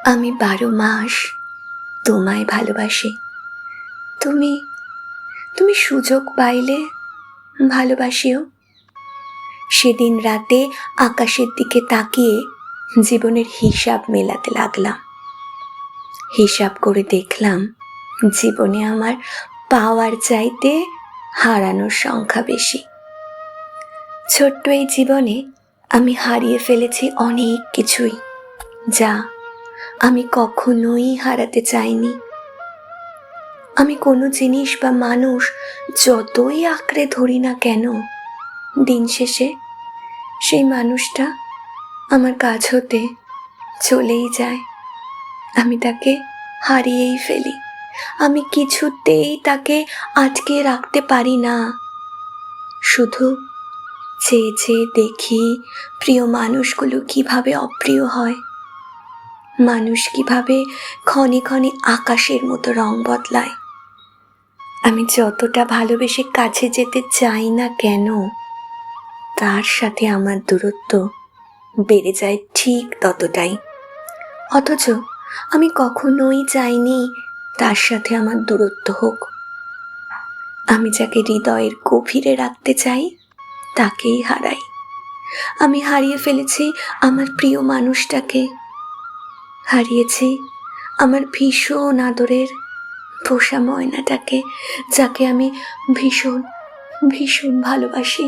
আমি 12 মাস তোমায় ভালোবাসি। তুমি তুমি সুযোগ পাইলে ভালোবাসিও। সেদিন রাতে আকাশের দিকে তাকিয়ে জীবনের হিসাব মেলাতে লাগলাম। হিসাব করে দেখলাম জীবনে আমার পাওয়ার চাইতে হারানোর সংখ্যা বেশি। ছোট্ট এই জীবনে আমি হারিয়ে ফেলেছি অনেক কিছুই, যা আমি কখনোই হারাতে চাইনি। আমি কোনো জিনিস বা মানুষ যতই আঁকড়ে ধরি না কেন, দিন শেষে সেই মানুষটা আমার কাছ হতে চলেই যায়। আমি তাকে হারিয়েই ফেলি। আমি কিছুতেই তাকে আটকে রাখতে পারি না। শুধু চেয়ে চেয়ে দেখি প্রিয় মানুষগুলো কিভাবে অপ্রিয় হয়, মানুষ কিভাবে ক্ষণে ক্ষণে আকাশের মতো রং বদলায়। আমি যতটা ভালোবেসে কাছে যেতে চাই না কেন, তার সাথে আমার দূরত্ব বেড়ে যায় ঠিক ততটাই। অথচ আমি কখনোই চাইনি তার সাথে আমার দূরত্ব হোক। আমি যাকে হৃদয়ের গভীরে রাখতে চাই তাকেই হারাই। আমি হারিয়ে ফেলেছি আমার প্রিয় মানুষটাকে, হারিয়েছি আমার ভীষণ আদরের পোষা ময়নাটাকে, যাকে আমি ভীষণ ভীষণ ভালোবাসি।